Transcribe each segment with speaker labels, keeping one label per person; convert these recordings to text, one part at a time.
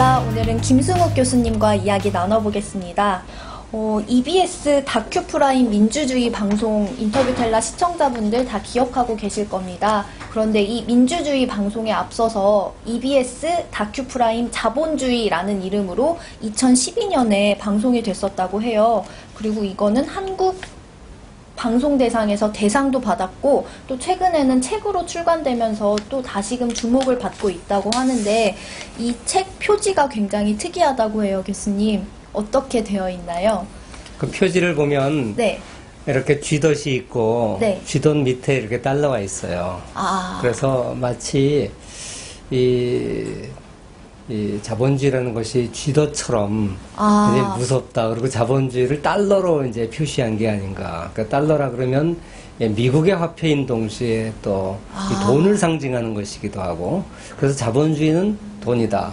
Speaker 1: 인터뷰텔라 오늘은 김승욱 교수님과 이야기 나눠보겠습니다. EBS 다큐프라임 민주주의 방송 인터뷰텔라 시청자분들 다 기억하고 계실 겁니다. 그런데 이 민주주의 방송에 앞서서 EBS 다큐프라임 자본주의라는 이름으로 2012년에 방송이 됐었다고 해요. 그리고 이거는 한국 방송대상에서 대상도 받았고 또 최근에는 책으로 출간되면서 또 다시금 주목을 받고 있다고 하는데 이 책 표지가 굉장히 특이하다고 해요. 교수님, 어떻게 되어 있나요?
Speaker 2: 그 표지를 보면
Speaker 1: 네.
Speaker 2: 이렇게 쥐덫이 있고
Speaker 1: 네.
Speaker 2: 쥐덫 밑에 이렇게 달러가 있어요. 그래서 마치 이 자본주의라는 것이 쥐덫처럼 굉장히 무섭다. 그리고 자본주의를 달러로 이제 표시한 게 아닌가. 그러니까 달러라 그러면 미국의 화폐인 동시에 또 이 돈을 상징하는 것이기도 하고, 그래서 자본주의는 돈이다.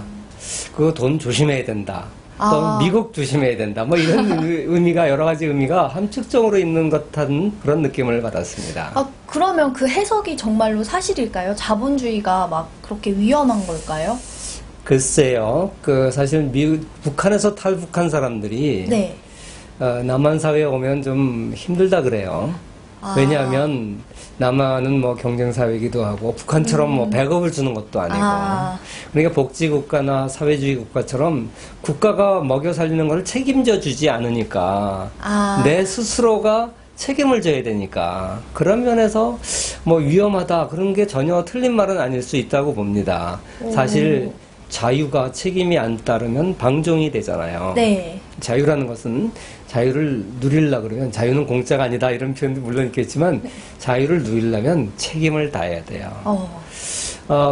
Speaker 2: 그 돈 조심해야 된다. 또 미국 조심해야 된다. 뭐 이런 의미가, 여러 가지 의미가 함축적으로 있는 것 같은 그런 느낌을 받았습니다.
Speaker 1: 그러면 그 해석이 정말로 사실일까요? 자본주의가 막 그렇게 위험한 걸까요?
Speaker 2: 글쎄요. 사실 북한에서 탈북한 사람들이
Speaker 1: 네.
Speaker 2: 남한 사회에 오면 좀 힘들다 그래요. 왜냐하면 남한은 뭐 경쟁사회이기도 하고 북한처럼 뭐 배급을 주는 것도 아니고, 그러니까 복지국가나 사회주의 국가처럼 국가가 먹여 살리는 걸 책임져 주지 않으니까 내 스스로가 책임을 져야 되니까 그런 면에서 뭐 위험하다 그런 게 전혀 틀린 말은 아닐 수 있다고 봅니다. 사실 자유가 책임이 안 따르면 방종이 되잖아요.
Speaker 1: 네.
Speaker 2: 자유라는 것은 자유를 누리려고 그러면, 자유는 공짜가 아니다 이런 표현도 물론 있겠지만 자유를 누리려면 책임을 다해야 돼요.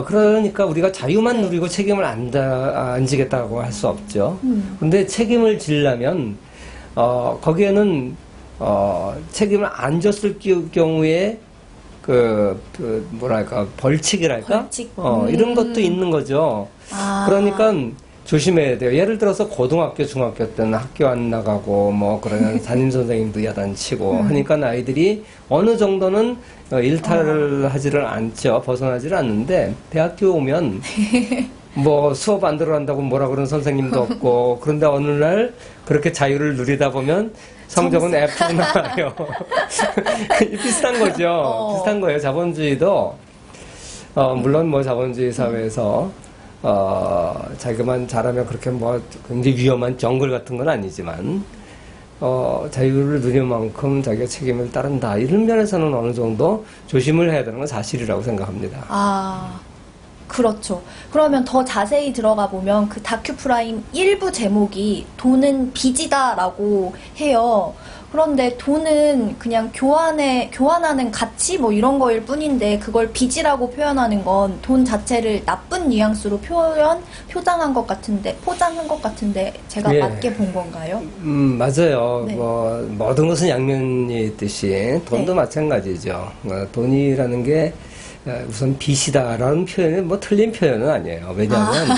Speaker 2: 그러니까 우리가 자유만 누리고 책임을 안 지겠다고 할 수 없죠. 근데 책임을 지려면 거기에는 책임을 안 졌을 경우에 뭐랄까, 벌칙이랄까?
Speaker 1: 벌칙.
Speaker 2: 이런 것도 있는 거죠. 그러니까 조심해야 돼요. 예를 들어서 고등학교, 중학교 때는 학교 안 나가고, 뭐, 그러면 담임선생님도 야단치고 하니까 아이들이 어느 정도는 일탈을 하지를 않죠. 벗어나지를 않는데, 대학교 오면, 뭐, 수업 안 들어간다고 뭐라 그러는 선생님도 없고, 그런데 어느 날 그렇게 자유를 누리다 보면, 성적은 F로 나와요. 비슷한 거죠. 비슷한 거예요. 자본주의도, 물론 뭐 자본주의 사회에서, 자기만 잘하면 그렇게 뭐 굉장히 위험한 정글 같은 건 아니지만, 자유를 누릴 만큼 자기가 책임을 따른다. 이런 면에서는 어느 정도 조심을 해야 되는 건 사실이라고 생각합니다.
Speaker 1: 그렇죠. 그러면 더 자세히 들어가 보면 그 다큐프라임 일부 제목이 돈은 빚이다라고 해요. 그런데 돈은 그냥 교환하는 가치 뭐 이런 거일 뿐인데 그걸 빚이라고 표현하는 건 돈 자체를 나쁜 뉘앙스로 포장한 것 같은데 제가 맞게 본 건가요?
Speaker 2: 맞아요.
Speaker 1: 네.
Speaker 2: 뭐 모든 것은 양면이 있듯이 돈도 마찬가지죠. 돈이라는 게 우선 빚이다라는 표현은 뭐 틀린 표현은 아니에요. 왜냐하면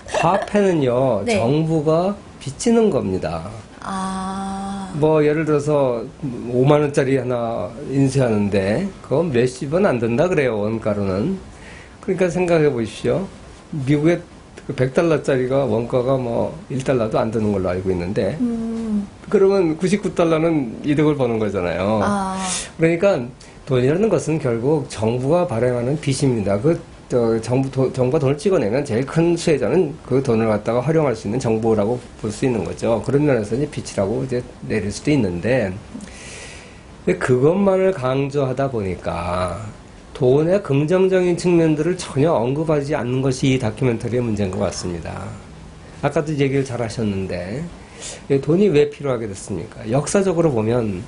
Speaker 2: 화폐는요,
Speaker 1: 네.
Speaker 2: 정부가 빚지는 겁니다. 뭐 예를 들어서 5만 원짜리 하나 인쇄하는데 그거 몇십 원 안 든다 그래요, 원가로는. 그러니까 생각해 보십시오. 미국의 100달러짜리가 원가가 뭐 1달러도 안 드는 걸로 알고 있는데, 그러면 99달러는 이득을 보는 거잖아요. 그러니까 돈이라는 것은 결국 정부가 발행하는 빚입니다. 정부가 돈을 찍어내면 제일 큰 수혜자는 그 돈을 갖다가 활용할 수 있는 정부라고 볼 수 있는 거죠. 그런 면에서 이제 빚이라고 이제 내릴 수도 있는데, 그것만을 강조하다 보니까 돈의 긍정적인 측면들을 전혀 언급하지 않는 것이 이 다큐멘터리의 문제인 것 같습니다. 아까도 얘기를 잘 하셨는데, 돈이 왜 필요하게 됐습니까? 역사적으로 보면,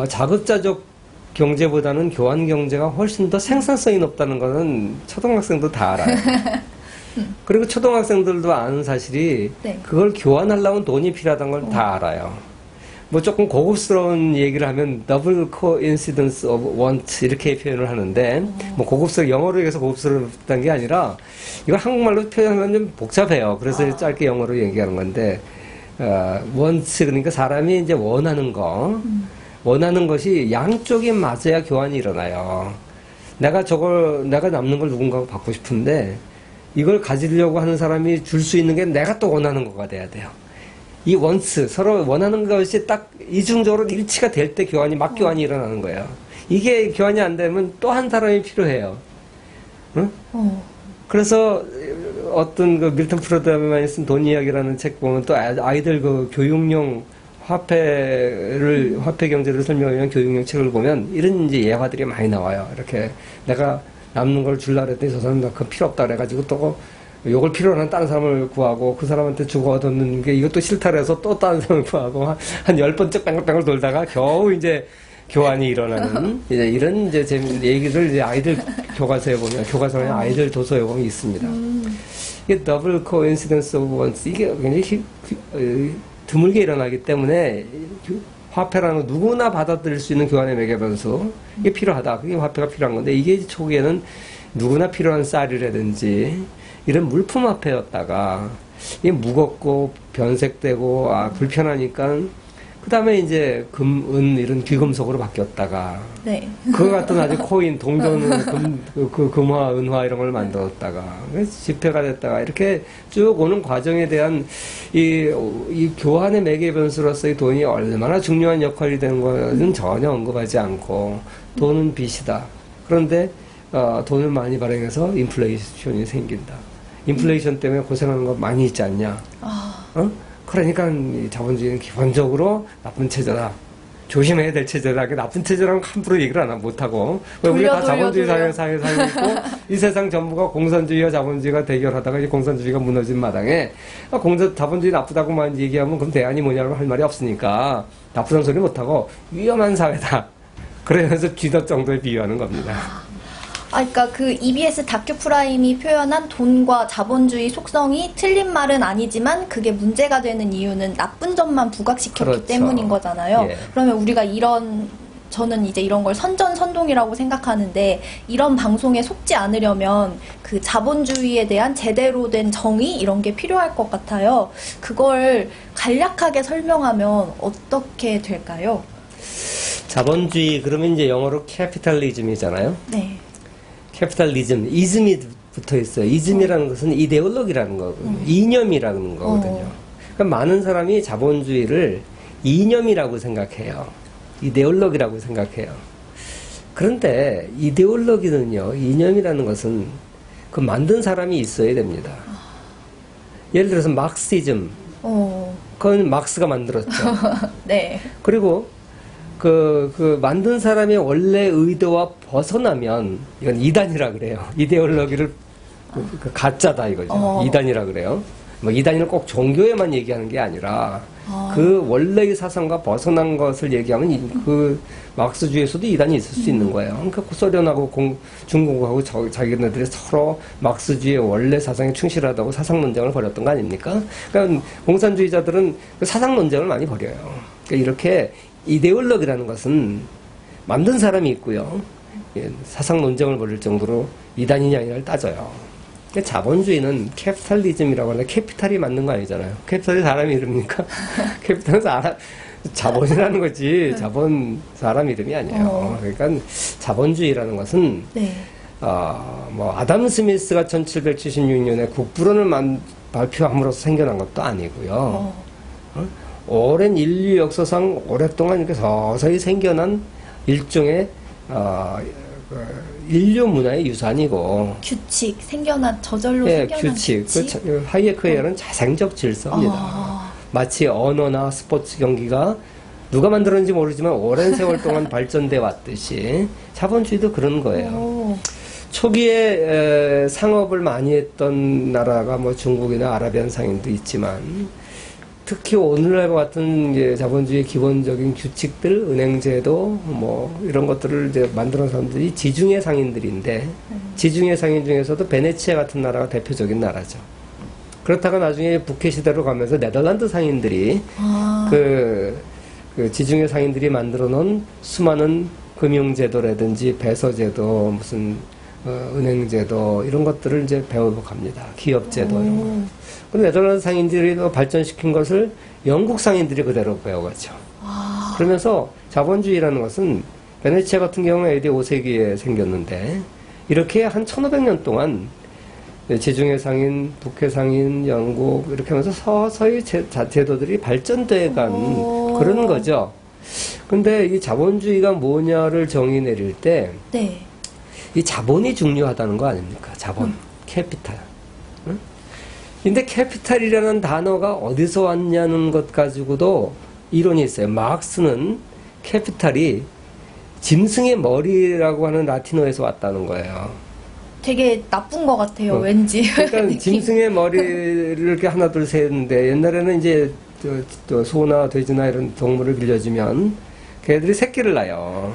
Speaker 2: 자급자족 경제보다는 교환 경제가 훨씬 더 생산성이 높다는 것은 초등학생도 다 알아요. 그리고 초등학생들도 아는 사실이, 그걸 교환하려면 돈이 필요하다는 걸 다 알아요. 뭐 조금 고급스러운 얘기를 하면 double coincidence of want 이렇게 표현을 하는데, 뭐 영어로 얘기해서 고급스럽다는 게 아니라 이걸 한국말로 표현하면 좀 복잡해요. 그래서 짧게 영어로 얘기하는 건데, want 그러니까 사람이 이제 원하는 것이 양쪽이 맞아야 교환이 일어나요. 내가 남는 걸 누군가가 받고 싶은데, 이걸 가지려고 하는 사람이 줄 수 있는 게 내가 또 원하는 거가 돼야 돼요. 이 원스, 서로 원하는 것이 딱 이중적으로 일치가 될 때 교환이, 막 교환이 일어나는 거예요. 이게 교환이 안 되면 또 한 사람이 필요해요. 응? 그래서 어떤 그 밀턴 프로드만이 쓴 돈 이야기라는 책 보면 또 아이들 그 교육용 화폐 경제를 설명하는 위한 교육용 책을 보면 이런 이제 예화들이 많이 나와요. 이렇게 내가 남는 걸 줄라 그랬더니 저 사람 그건 필요 없다 그래가지고 또 요걸 필요로 하는 다른 사람을 구하고 그 사람한테 주고 얻었는 게 이것도 싫다 그래서 또 다른 사람을 구하고 한 10번째 뺑글뺑글 돌다가 겨우 이제 교환이 일어나는 이제 이런 이제 재밌는 얘기를 이제 아이들 교과서에 보면 교과서에 아이들 도서에 보면 있습니다. 이게 더블 코인시던스 오브 원스 이게 굉장히 드물게 일어나기 때문에 화폐라는 거 누구나 받아들일 수 있는 교환의 매개 변수 이게 필요하다. 그게 화폐가 필요한 건데 이게 초기에는 누구나 필요한 쌀이라든지 이런 물품 화폐였다가 이게 무겁고 변색되고 불편하니까 그 다음에 이제 금, 은 이런 귀금속으로 바뀌었다가
Speaker 1: 네.
Speaker 2: 그거 같은 아주 코인, 동전은 금화, 은화 이런 걸 만들었다가 지폐가 됐다가 이렇게 쭉 오는 과정에 대한 이 교환의 매개 변수로서 이 돈이 얼마나 중요한 역할이 되는 것은 전혀 언급하지 않고 돈은 빚이다. 그런데 돈을 많이 발행해서 인플레이션이 생긴다. 인플레이션 때문에 고생하는 거 많이 있지 않냐? 어? 그러니까 이 자본주의는 기본적으로 나쁜 체제다. 조심해야 될 체제다. 나쁜 체제라면 함부로 얘기를 못하고. 우리가 다 자본주의 사회에 살고 있고, 이 세상 전부가 공산주의와 자본주의가 대결하다가 이 공산주의가 무너진 마당에, 자본주의 나쁘다고만 얘기하면 그럼 대안이 뭐냐고 할 말이 없으니까, 나쁘다는 소리 못하고, 위험한 사회다. 그러면서 쥐덫 정도에 비유하는 겁니다.
Speaker 1: 그러니까 그 EBS 다큐 프라임이 표현한 돈과 자본주의 속성이 틀린 말은 아니지만 그게 문제가 되는 이유는 나쁜 점만 부각시켰기
Speaker 2: 그렇죠.
Speaker 1: 때문인 거잖아요.
Speaker 2: 예.
Speaker 1: 그러면 우리가 저는 이제 이런 걸 선전선동이라고 생각하는데 이런 방송에 속지 않으려면 그 자본주의에 대한 제대로 된 정의 이런 게 필요할 것 같아요. 그걸 간략하게 설명하면 어떻게 될까요?
Speaker 2: 자본주의, 그러면 이제 영어로 캐피탈리즘이잖아요.
Speaker 1: 네.
Speaker 2: 캐피탈리즘, 이즘이 붙어 있어요. 이즘이라는 것은 이데올로기라는 거거든요. 이념이라는 거거든요. 그러니까 많은 사람이 자본주의를 이념이라고 생각해요. 이데올로기라고 생각해요. 그런데 이데올로기는요, 이념이라는 것은 그 만든 사람이 있어야 됩니다. 예를 들어서 막시즘, 그건 막스가 만들었죠.
Speaker 1: 네.
Speaker 2: 그리고 그 만든 사람의 원래 의도와 벗어나면 이건 이단이라 그래요. 이데올로기를 가짜다 이거죠. 이단이라 그래요. 뭐 이단이는 꼭 종교에만 얘기하는 게 아니라 그 원래의 사상과 벗어난 것을 얘기하면 그 막스주의에서도 이단이 있을 수 있는 거예요. 그러니까 소련하고 중국하고 자기네들이 서로 막스주의의 원래 사상에 충실하다고 사상 논쟁을 벌였던 거 아닙니까? 그러니까 공산주의자들은 그 사상 논쟁을 많이 벌여요. 그러니까 이렇게 이데올로기라는 것은 만든 사람이 있고요. 사상 논쟁을 벌일 정도로 이단이냐 아니냐를 따져요. 자본주의는 캐피탈리즘이라고 하는데 캐피탈이 맞는 거 아니잖아요. 캐피탈이 사람 이름입니까? 캐피탈은 자본이라는 거지 자본 사람 이름이 아니에요. 그러니까 자본주의라는 것은
Speaker 1: 네.
Speaker 2: 뭐 아담 스미스가 1776년에 국부론을 발표함으로써 생겨난 것도 아니고요. 오랜 인류 역사상 오랫동안 이렇게 서서히 생겨난 일종의 인류 문화의 유산이고
Speaker 1: 규칙, 저절로
Speaker 2: 예,
Speaker 1: 생겨난
Speaker 2: 규칙. 하이에크의 말은 자생적 질서입니다. 마치 언어나 스포츠 경기가 누가 만들었는지 모르지만 오랜 세월 동안 발전돼 왔듯이 자본주의도 그런 거예요. 초기에 상업을 많이 했던 나라가 뭐 중국이나 아라비안 상인도 있지만 특히 오늘날과 같은 자본주의 기본적인 규칙들, 은행제도, 뭐, 이런 것들을 이제 만들어 사람들이 지중해 상인들인데, 지중해 상인 중에서도 베네치아 같은 나라가 대표적인 나라죠. 그렇다가 나중에 북해 시대로 가면서 네덜란드 상인들이, 그 지중해 상인들이 만들어 놓은 수많은 금융제도라든지 배서제도, 무슨, 은행제도, 이런 것들을 이제 배우고 갑니다. 기업제도, 이런 거. 네덜란드 상인들이 발전시킨 것을 영국 상인들이 그대로 배워가죠. 그러면서 자본주의라는 것은 베네치아 같은 경우는 AD 5세기에 생겼는데 이렇게 한 1500년 동안 지중해 상인, 북해 상인, 영국 이렇게 하면서 서서히 제도들이 발전돼간 그런 거죠. 근데 이 자본주의가 뭐냐를 정의 내릴 때,
Speaker 1: 네.
Speaker 2: 이 자본이 중요하다는 거 아닙니까? 자본, 캐피탈. 응? 근데 캐피탈이라는 단어가 어디서 왔냐는 것 가지고도 이론이 있어요. 마르크스는 캐피탈이 짐승의 머리라고 하는 라틴어에서 왔다는 거예요.
Speaker 1: 되게 나쁜 것 같아요, 왠지.
Speaker 2: 그러니까 짐승의 머리를 이렇게 하나 둘 셋 했는데 옛날에는 이제 또 소나 돼지나 이런 동물을 빌려주면 걔들이 새끼를 낳아요.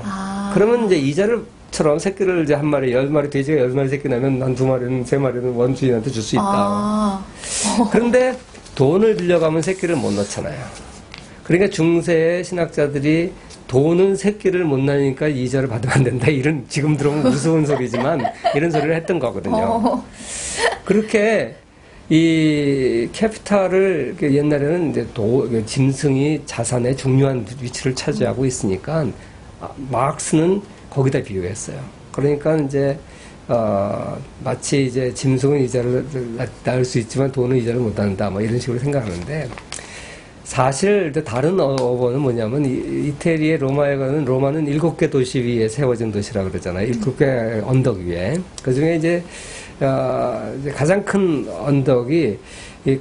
Speaker 2: 그러면 이제 이자를처럼 새끼를 이제 한 마리, 10마리 돼지가 10마리 새끼 낳으면 한 2마리는 3마리는 원주인한테 줄 수 있다. 그런데 돈을 빌려가면 새끼를 못 낳잖아요. 그러니까 중세의 신학자들이 돈은 새끼를 못 낳으니까 이자를 받으면 안 된다. 이런, 지금 들으면 무서운 소리지만, 이런 소리를 했던 거거든요. 그렇게, 이 캐피탈을, 옛날에는 이제 짐승이 자산의 중요한 위치를 차지하고 있으니까, 마르크스는 거기다 비유했어요. 그러니까 이제, 마치 이제 짐승은 이자를 낳을 수 있지만 돈은 이자를 못 낳는다. 뭐 이런 식으로 생각하는데, 사실 다른 어원은 뭐냐면 이태리의 로마는 7개 도시 위에 세워진 도시라고 그러잖아요. 7개 언덕 위에. 그 중에 이제 가장 큰 언덕이 이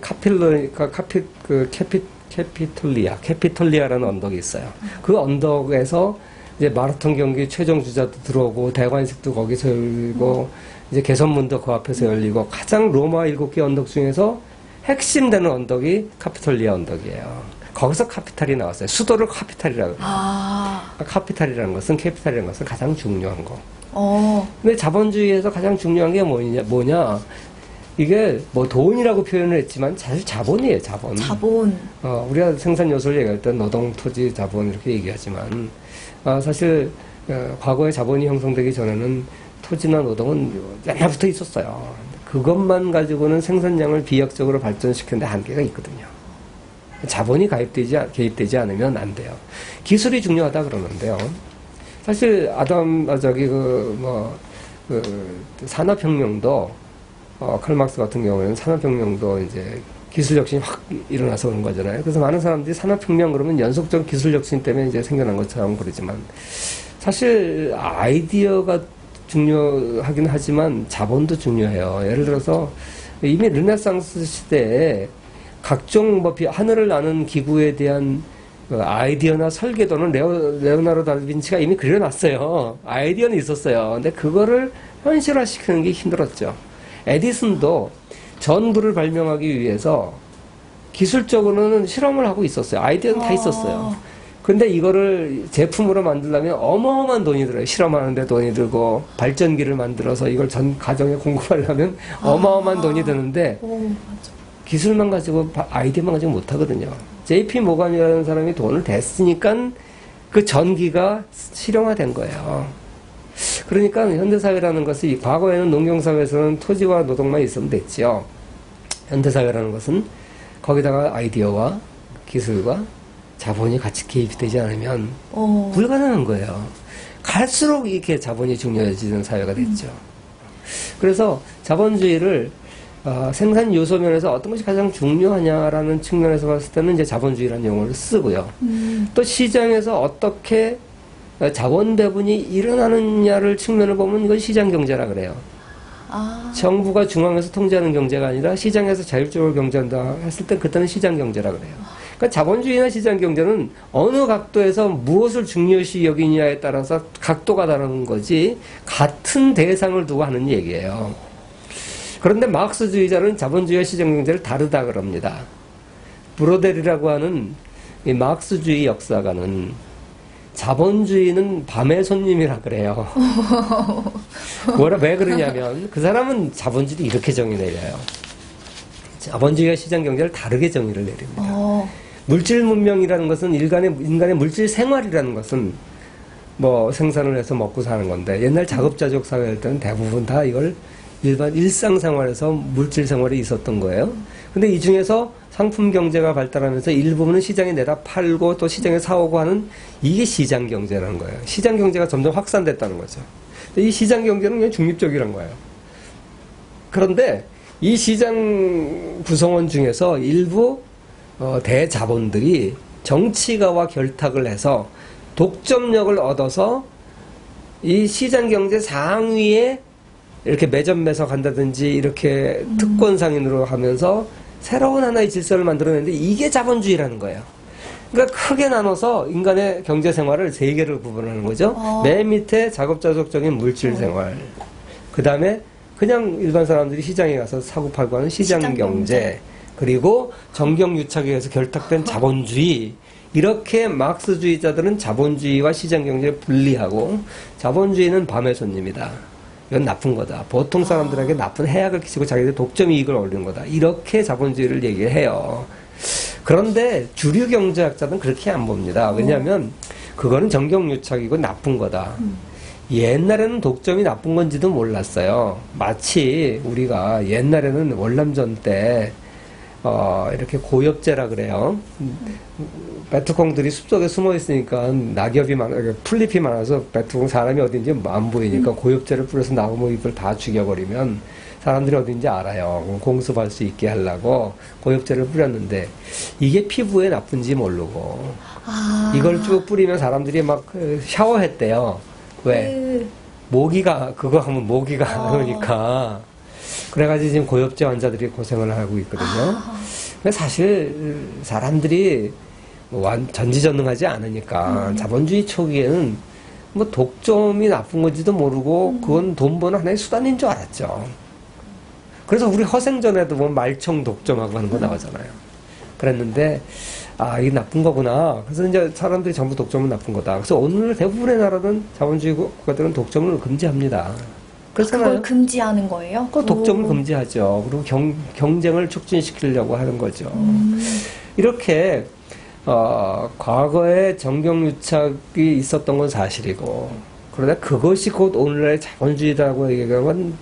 Speaker 2: 캐피톨리아라는 언덕이 있어요. 그 언덕에서 이제 마라톤 경기 최종 주자도 들어오고 대관식도 거기서 열리고 이제 개선문도 그 앞에서 열리고 가장 로마 7개 언덕 중에서 핵심되는 언덕이 카피톨리아 언덕이에요. 거기서 카피탈이 나왔어요. 수도를 카피탈이라고. 카피탈이라는 것은, 캐피탈이라는 것은 가장 중요한 거. 근데 자본주의에서 가장 중요한 게 뭐냐? 이게 뭐 돈이라고 표현을 했지만 사실 자본이에요, 자본. 우리가 생산 요소를 얘기할 때 노동, 토지, 자본 이렇게 얘기하지만, 사실, 과거에 자본이 형성되기 전에는 토지나 노동은 옛날부터 있었어요. 그것만 가지고는 생산량을 비약적으로 발전시키는데 한계가 있거든요. 자본이 개입되지 않으면 안 돼요. 기술이 중요하다 그러는데요. 사실 산업혁명도 칼막스 같은 경우에는 산업혁명도 이제 기술혁신이 확 일어나서 그런 거잖아요. 그래서 많은 사람들이 산업혁명 그러면 연속적 기술혁신 때문에 이제 생겨난 것처럼 그러지만 사실 아이디어가 중요하긴 하지만 자본도 중요해요. 예를 들어서 이미 르네상스 시대에 각종 하늘을 나는 기구에 대한 아이디어나 설계도는 레오나르도 다빈치가 이미 그려놨어요. 아이디어는 있었어요. 근데 그거를 현실화시키는 게 힘들었죠. 에디슨도 전구를 발명하기 위해서 기술적으로는 실험을 하고 있었어요. 아이디어는 다 있었어요. 근데 이거를 제품으로 만들려면 어마어마한 돈이 들어요. 실험하는데 돈이 들고, 발전기를 만들어서 이걸 전 가정에 공급하려면 어마어마한 돈이 드는데, 기술만 가지고, 아이디어만 가지고 못하거든요. JP 모간이라는 사람이 돈을 댔으니까 그 전기가 실용화된 거예요. 그러니까 현대사회라는 것이, 과거에는 농경사회에서는 토지와 노동만 있으면 됐지요. 현대사회라는 것은 거기다가 아이디어와 기술과 자본이 같이 개입되지 않으면 불가능한 거예요. 갈수록 이렇게 자본이 중요해지는 사회가 됐죠. 그래서 자본주의를 생산 요소 면에서 어떤 것이 가장 중요하냐라는 측면에서 봤을 때는 이제 자본주의라는 용어를 쓰고요. 또 시장에서 어떻게 자본 배분이 일어나느냐를 측면을 보면 이건 시장 경제라 그래요. 정부가 중앙에서 통제하는 경제가 아니라 시장에서 자율적으로 경제한다 했을 때 그때는 시장 경제라 그래요. 그러니까 자본주의나 시장 경제는 어느 각도에서 무엇을 중요시 여기냐에 따라서 각도가 다른 거지 같은 대상을 두고 하는 얘기예요. 그런데 마르크스주의자는 자본주의와 시장 경제를 다르다 그럽니다. 브로델이라고 하는 이 마르크스주의 역사가는 자본주의는 밤의 손님이라 그래요. 왜 그러냐면 그 사람은 자본주의를 이렇게 정의 내려요. 자본주의와 시장 경제를 다르게 정의를 내립니다. 물질 문명이라는 것은 인간의 물질 생활이라는 것은 뭐 생산을 해서 먹고 사는 건데 옛날 자급자족 사회일 때는 대부분 다 이걸 일반 일상생활에서 물질 생활이 있었던 거예요. 근데 이 중에서 상품 경제가 발달하면서 일부분은 시장에 내다 팔고 또 시장에 사오고 하는 이게 시장 경제라는 거예요. 시장 경제가 점점 확산됐다는 거죠. 이 시장 경제는 그냥 중립적이란 거예요. 그런데 이 시장 구성원 중에서 일부 대자본들이 정치가와 결탁을 해서 독점력을 얻어서 이 시장 경제 상위에 이렇게 매점매석 한다든지 이렇게 특권상인으로 하면서 새로운 하나의 질서를 만들어내는데 이게 자본주의라는 거예요. 그러니까 크게 나눠서 인간의 경제 생활을 세 개를 구분하는 거죠. 맨 밑에 자급자족적인 물질 생활. 그 다음에 그냥 일반 사람들이 시장에 가서 사고 팔고 하는 시장 경제. 그리고 정경유착에 의해서 결탁된 자본주의. 이렇게 막스주의자들은 자본주의와 시장 경제를 분리하고 자본주의는 밤의 손님이다. 이건 나쁜 거다. 보통 사람들에게 나쁜 해악을 끼치고 자기들 독점 이익을 얻는 거다. 이렇게 자본주의를 얘기해요. 그런데 주류 경제학자들은 그렇게 안 봅니다. 왜냐하면 그거는 정경유착이고 나쁜 거다. 옛날에는 독점이 나쁜 건지도 몰랐어요. 마치 우리가 옛날에는 월남전 때 이렇게 고엽제라 그래요. 베트콩들이 숲속에 숨어 있으니까 낙엽이 풀잎이 많아서 베트콩 사람이 어딘지 안 보이니까 고엽제를 뿌려서 나무 잎을 다 죽여버리면 사람들이 어딘지 알아요. 공습할 수 있게 하려고 고엽제를 뿌렸는데 이게 피부에 나쁜지 모르고 이걸 쭉 뿌리면 사람들이 막 샤워했대요. 왜? 모기가 그거 하면 모기가 안 오니까. 그래가지고 지금 고엽제 환자들이 고생을 하고 있거든요. 사실 사람들이 전지전능하지 않으니까 자본주의 초기에는 뭐 독점이 나쁜 건지도 모르고 그건 돈 버는 하나의 수단인 줄 알았죠. 그래서 우리 허생전에도 뭐 말총 독점하고 하는 거 나오잖아요. 그랬는데 이게 나쁜 거구나. 그래서 이제 사람들이 전부 독점은 나쁜 거다. 그래서 오늘 대부분의 나라는 자본주의 국가들은 독점을 금지합니다.
Speaker 1: 그걸 금지하는 거예요?
Speaker 2: 그 독점을 금지하죠. 그리고 경쟁을 촉진시키려고 하는 거죠. 이렇게 과거에 정경유착이 있었던 건 사실이고 그러다 그것이 곧 오늘날의 자본주의라고 얘기하면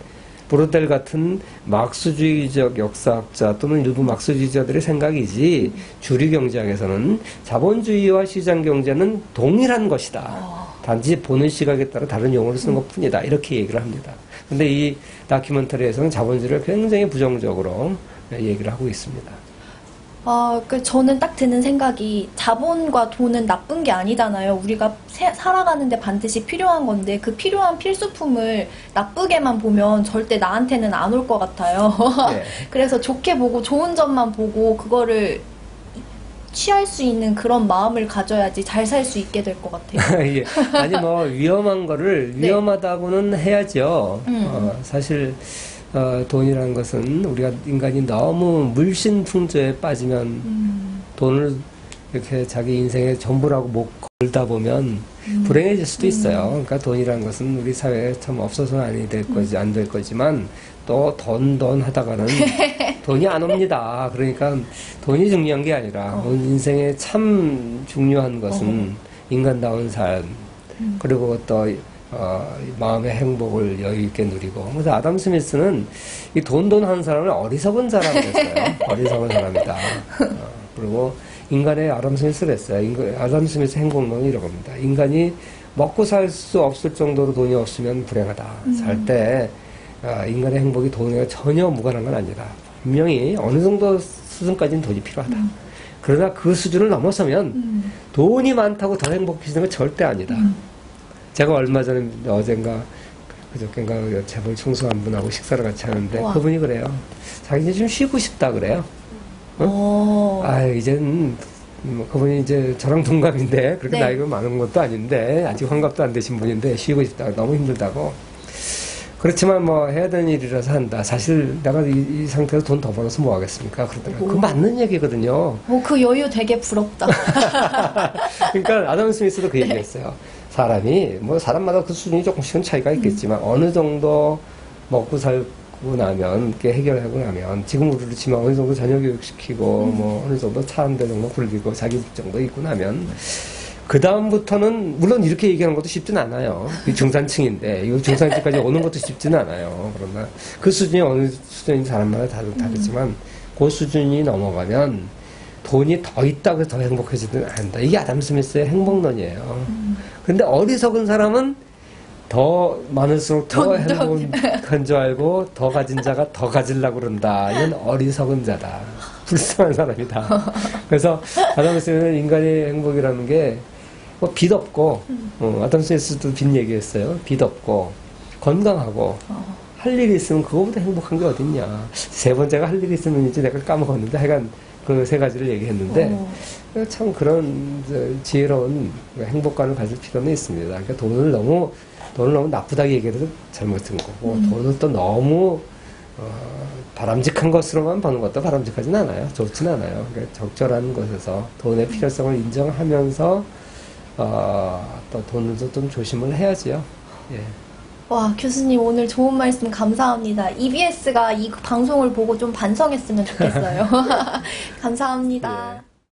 Speaker 2: 브루델 같은 막스주의적 역사학자 또는 일부 막스주의자들의 생각이지 주류 경제학에서는 자본주의와 시장 경제는 동일한 것이다. 단지 보는 시각에 따라 다른 용어를 쓰는 것뿐이다. 이렇게 얘기를 합니다. 근데 이 다큐멘터리에서는 자본주의를 굉장히 부정적으로 얘기를 하고 있습니다.
Speaker 1: 저는 딱 드는 생각이 자본과 돈은 나쁜 게 아니잖아요. 우리가 살아가는데 반드시 필요한 건데 그 필요한 필수품을 나쁘게만 보면 절대 나한테는 안 올 것 같아요. 네. 그래서 좋게 보고 좋은 점만 보고 그거를 취할 수 있는 그런 마음을 가져야지 잘 살 수 있게 될 것 같아요.
Speaker 2: 예. 아니 뭐 위험한 거를 위험하다고는 해야죠. 사실 돈이라는 것은 우리가 인간이 너무 물신풍조에 빠지면 돈을 이렇게 자기 인생의 전부라고 못 걸다 보면 불행해질 수도 있어요. 그러니까 돈이라는 것은 우리 사회에 참 없어서는 안 될 거지만 또 돈 하다가는 돈이 안 옵니다. 그러니까 돈이 중요한 게 아니라 인생에 참 중요한 것은 인간다운 삶 그리고 또 마음의 행복을 여유있게 누리고. 그래서 아담 스미스는 이 돈 하는 사람을 어리석은 사람이랬어요. 어리석은 사람이다. 그리고 인간의 아담 스미스를 했어요. 아담 스미스 행복론은 이런 겁니다. 인간이 먹고 살 수 없을 정도로 돈이 없으면 불행하다. 살 때 인간의 행복이 돈에 전혀 무관한 건 아니다. 분명히 어느 정도 수준까지는 돈이 필요하다. 그러나 그 수준을 넘어서면 돈이 많다고 더 행복해지는 건 절대 아니다. 제가 얼마 전에 어젠가 그저께인가 재벌 총수한 분하고 식사를 같이 하는데 그분이 그래요. 자기 이제 좀 쉬고 싶다 그래요. 이제는 그분이 이제 저랑 동갑인데 그렇게 나이가 많은 것도 아닌데 아직 환갑도 안 되신 분인데 쉬고 싶다. 너무 힘들다고. 그렇지만 뭐 해야 되는 일이라서 한다. 사실 내가 이 상태에서 돈 더 벌어서 뭐 하겠습니까? 그러더라고요. 그거 맞는 얘기거든요.
Speaker 1: 그 여유 되게 부럽다.
Speaker 2: 그러니까 아담 스미스도 그 얘기했어요. 사람이 뭐 사람마다 그 수준이 조금씩은 차이가 있겠지만 어느 정도 먹고 살고 나면 이렇게 해결하고 나면 지금 우리로 치면 어느 정도 자녀 교육시키고 뭐 어느 정도 차 한 대 정도 굴리고 자기 집 정도 있고 나면 그 다음부터는 물론 이렇게 얘기하는 것도 쉽진 않아요. 중산층인데 이거 중산층까지 오는 것도 쉽지는 않아요. 그러나 그 수준이 어느 수준인지 사람마다 다르지만 그 수준이 넘어가면 돈이 더 있다고 해서 더 행복해지지는 않는다. 이게 아담 스미스의 행복론이에요. 근데 어리석은 사람은 더 많을수록 더
Speaker 1: 돈,
Speaker 2: 행복한 줄 알고 더 가진 자가 더 가지려고 그런다. 이건 어리석은 자다. 불쌍한 사람이다. 그래서 아담 스미스는 인간의 행복이라는 게 뭐 빚 없고 아담 스미스도 빚 얘기했어요. 빚 없고 건강하고 할 일이 있으면 그거보다 행복한 게 어딨냐. 세 번째가 할 일이 있으면인지 내가 까먹었는데 하여간 그 세 가지를 얘기했는데 참 그런 지혜로운 행복감을 가질 필요는 있습니다. 그러니까 돈을 너무 나쁘다고 얘기해도 잘못된 거고 돈을 또 너무 바람직한 것으로만 버는 것도 바람직하진 않아요. 좋진 않아요. 그러니까 적절한 곳에서 돈의 필요성을 인정하면서 또 돈을 좀 조심을 해야지요. 예.
Speaker 1: 와, 교수님 오늘 좋은 말씀 감사합니다. EBS가 이 방송을 보고 좀 반성했으면 좋겠어요. 감사합니다.
Speaker 2: 예.